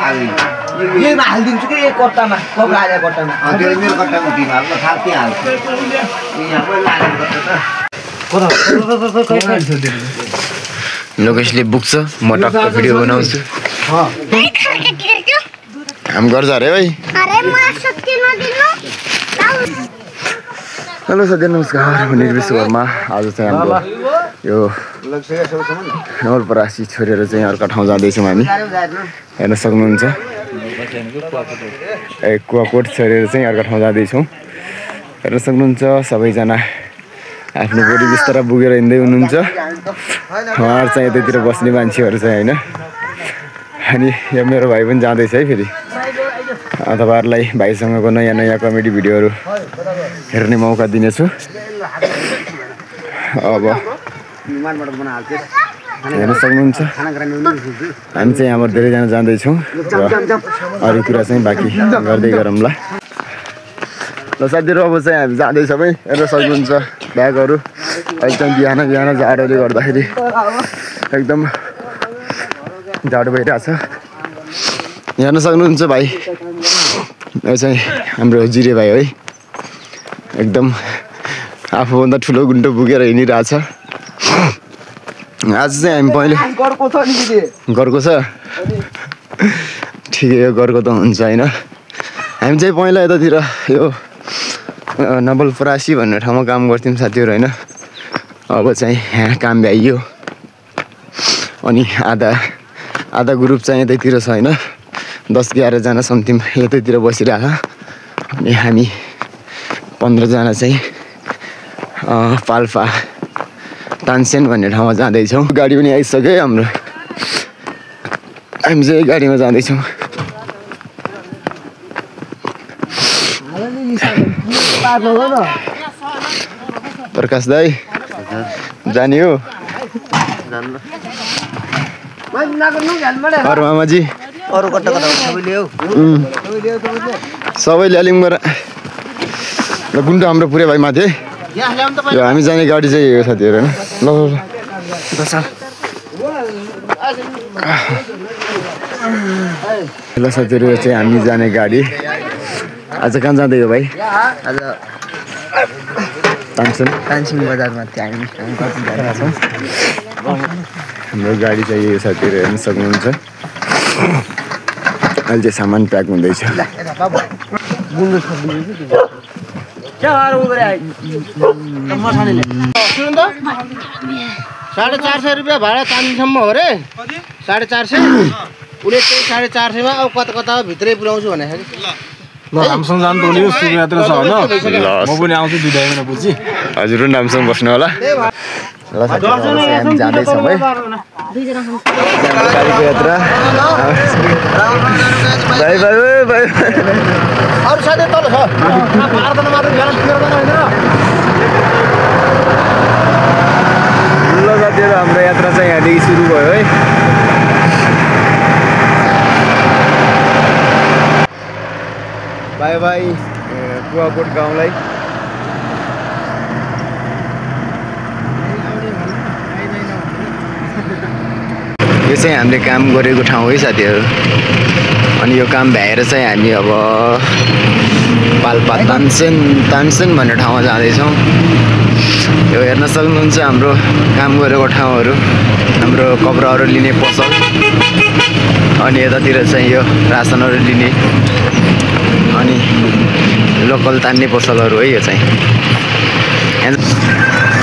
यहीमा हालिदिन्छु कि एक कट्टामा कब राजा कट्टामा त्यो मेरो कट्टामा दिनु हाल्नु थाहा त्यहाँ हाल्छु यहाँ पनि लागेको लोकेशले बुक्छ म टक्क भिडियो बनाउँछु काम गर्छ अरे भाइ हेलो साथी नमस्कार म निर्विश वर्मा आज चाहिँ हाम्रो यो नवलपरासी छोडेर चाहिँ अर्को ठाउँ जाँदैछौँ हामी हेर्न सक्नुहुन्छ कुवाकोट छोडेर चाहिँ अर्को ठाउँ जाँदैछौँ हेर्न सक्नुहुन्छ सबैजना आफ्नो बोडी बिस्तारा बुगेर हिँड्दै हुनुहुन्छ उहाँहरू चाहिँ यतैतिर बस्ने मान्छेहरू चाहिँ होइन अनि यो मेरो भाइ पनि जाँदैछ है फेरि तपाईँहरूलाई भाइसँगको नयाँ नयाँ कमेडी भिडियोहरू हेर्ने मौका दिनेछु अब हेर्न सक्नुहुन्छ हामी चाहिँ यहाँबाट धेरैजना जाँदैछौँ र अरू कुरा चाहिँ बाँकी गर्दै गरौँला ल साथीहरू अब चाहिँ हामी जाँदैछ है हेर्न सक्नुहुन्छ ब्यागहरू एकदम बिहान बिहान जाडोले गर्दाखेरि एकदम जाडो भइरहेछ हेर्न सक्नुहुन्छ भाइ यो चाहिँ हाम्रो जिरे भाइ है एकदम आफूभन्दा ठुलो गुन्टो बोकेर हिँडिरहेछ आज चाहिँ हामी पहिले गरको छ ठिकै हो गरको त हुन्छ होइन हामी चाहिँ पहिला यतातिर यो नवलपरासी भन्ने ठाउँमा काम गर्थ्यौँ साथीहरू होइन अब चाहिँ यहाँ काम भ्याइयो अनि आधा ग्रुप चाहिँ यतैतिर छ होइन 10-11 जना समथिङ यतैतिर बसिरहेछ अनि हामी 15 जना चाहिँ पाल्पा तानसेन भन्ने ठाउँमा जाँदैछौँ गाडी पनि आइसक्यो हाम्रो हामी चाहिँ गाडीमा जाँदैछौँ प्रकाश दाई जाने हो अरू मामाजी अरू कट्टा कट्टा सबैले अलिकबाट र गुन्डो हाम्रो पुरै भाइ माथि यो हामी जाने गाडी चाहिँ यो साथीहरू होइन ल साथीहरू यो चाहिँ हामी जाने गाडी आज कहाँ जाँदै हो भाइ आज तानसेन बजारमा त्यहाँ हामी हाम्रो गाडी चाहिँ यो साथीहरू हेर्न सक्नुहुन्छ अहिले चाहिँ सामान प्याक हुँदैछ ₹450 भाडा चाँदीसम्म हो रे 450 उसले चाहिँ 450 अब कता भित्रै पुऱ्याउँछु भने ल हामीसँग जानु त नि सुखयात्रा छ होइन म पनि आउँछु 2 महिना पछि हजुर पनि हामीसँग बस्नु होला ल हामी जाँदैछौँ है गाडीको यात्रा बाई बाई बाई अरू साथी तल छ ल साथीहरू हाम्रो यात्रा चाहिँ यहाँदेखि सुरु भयो है बाई बाई कुवाकोट गाउँलाई यो चाहिँ हामीले काम गरेको ठाउँ है साथीहरू अनि यो काम भ्याएर चाहिँ हामी अब पाल्पा तानसेन भन्ने ठाउँमा जाँदैछौँ यो हेर्न सक्नुहुन्छ हाम्रो काम गरेको ठाउँहरू हाम्रो कपडाहरू लिने पसल अनि यतातिर चाहिँ यो रासनहरू लिने अनि लोकल तान्ने पसलहरू है यो चाहिँ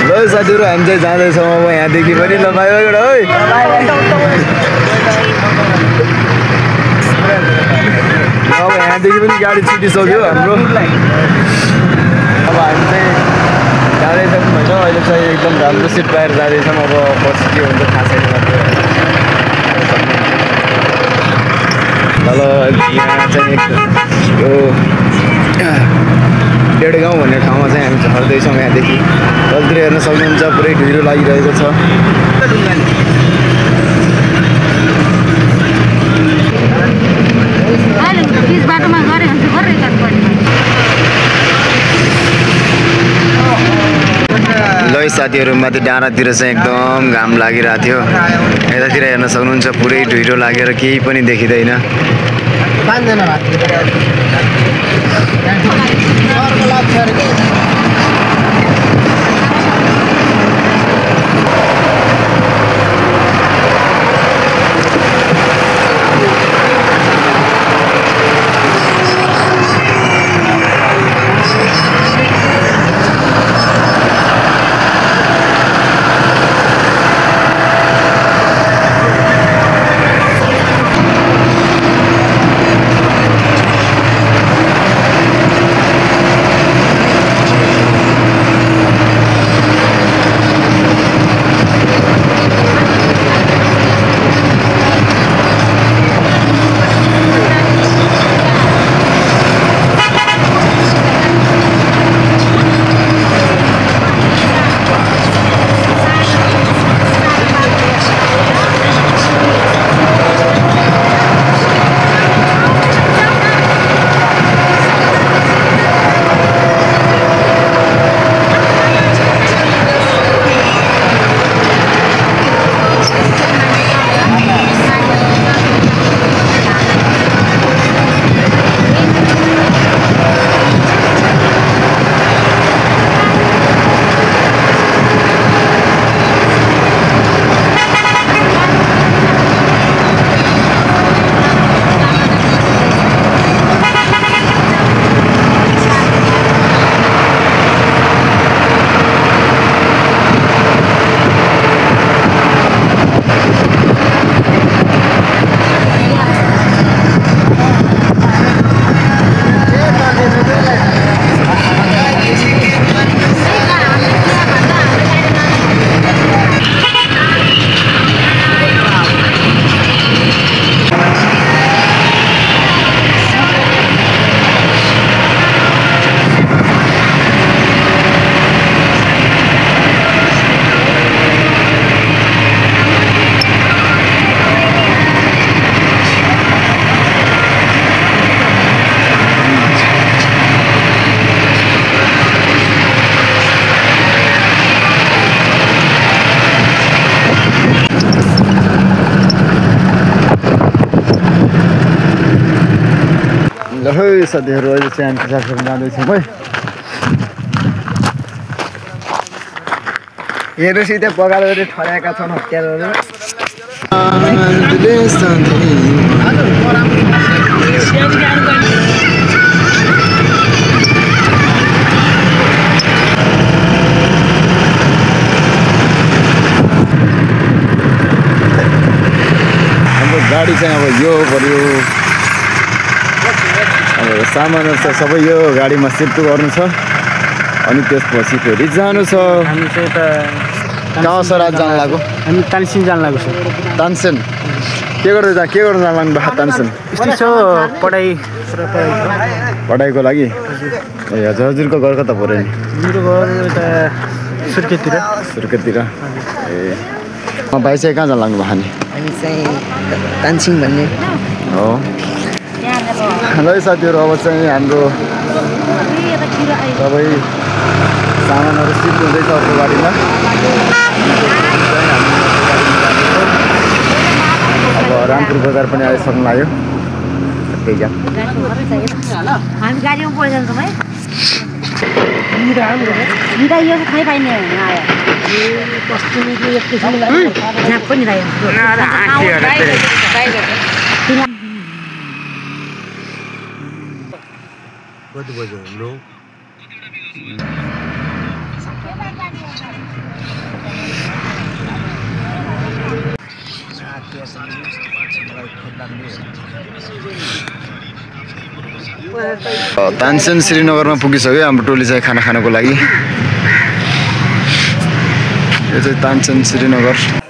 ल साथीहरू हामी चाहिँ जाँदैछौँ अब यहाँदेखि पनि ल बाई बाईबाट है अब यहाँदेखि पनि गाडी छुटिसक्यो हाम्रो अब हामी चाहिँ जाँदैछौँ होइन अहिले चाहिँ एकदम राम्रो सिट पाएर जाँदैछौँ अब पछि के हुन्छ थाहा छैन ल यहाँ चाहिँ यो डेढगाउँ भन्ने ठाउँमा चाहिँ हामी झर्दैछौँ यहाँदेखि तलतिर हेर्न सक्नुहुन्छ पुरै ढिलो लागिरहेको छ ल साथीहरू माथि डाँडातिर चाहिँ एकदम घाम लागिरहेको थियो यतातिर हेर्न सक्नुहुन्छ पुरै ढिलो लागेर केही पनि देखिँदैन 5जना भात अर्को लाग्छ अरे के ल है साथीहरू अहिले चाहिँ हामी पिसाब खेल्न जाँदैछौँ है हेर्नुहोस् यता पकाएर ठड्याएका छन् हतियारहरू हाम्रो गाडी चाहिँ अब यो पर्यो अब सामानहरू छ सबै यो गाडीमा सिफ्ट गर्नु छ अनि त्यसपछि फेरि जानु छ हामी चाहिँ त कहाँ सराज जान लाग्यो हामी तानसिन जान लाग्यो सर तानसेन के गर्न जान लाग्नु भएको तानसेन यस्तै छ पढाइको लागि ए हजुर हजुरको घर कता पऱ्यो नि मेरो घर यता सुर्खेततिर ए भाइ चाहिँ कहाँ जान लाग्नु भएको नि हामी चाहिँ तानसिङ भन्ने हो ल साथीहरू अब चाहिँ हाम्रो सबै सामानहरू सिफ्ट हुँदैछ अर्को गाडीमा अब रामपुर बजार पनि आइसक्नु लाग्यो त्यही क्या हामी गाडीमा पैसा जान्छौँ है निदा यो खाइ पाइने आयो झ्याप पनि रायो कति बज्यो हाम्रो तानसेन श्रीनगरमा पुगिसक्यो हाम्रो टोली चाहिँ खाना खानको लागि यो चाहिँ तानसेन श्रीनगर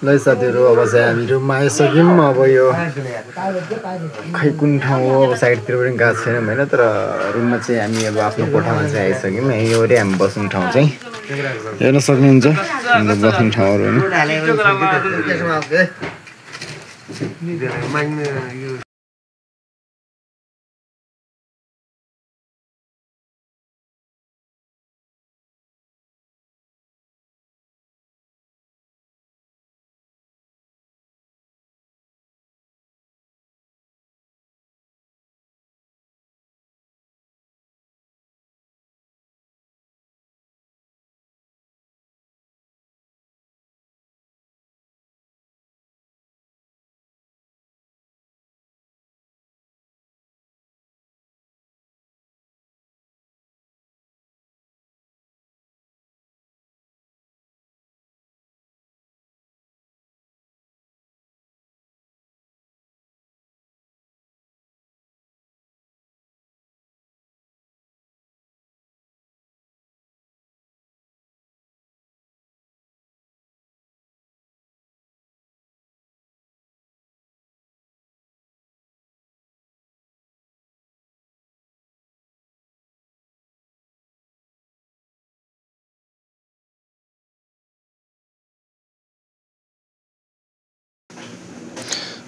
ल साथीहरू अब चाहिँ हामी रुममा आइसक्यौँ। अब यो खै कुन ठाउँ हो अब साइडतिर पनि गएको छैनौँ होइन, तर रुममा चाहिँ हामी अब आफ्नो कोठामा चाहिँ आइसक्यौँ। यो अरे हामी बस्ने ठाउँ चाहिँ हेर्न सक्नुहुन्छ हाम्रो बस्ने ठाउँहरू होइन।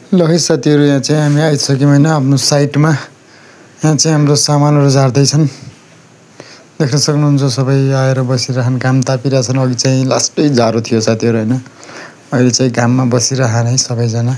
ल है साथीहरू, यहाँ चाहिँ हामी आइसक्यौँ होइन आफ्नो साइटमा। यहाँ चाहिँ हाम्रो सामानहरू झार्दैछन्, देख्न सक्नुहुन्छ। सबै आएर बसिरहन्, घाम तापिरहेछन्। अघि चाहिँ लास्टै जाडो थियो साथीहरू होइन, अहिले चाहिँ घाममा बसिरहन् है सबैजना।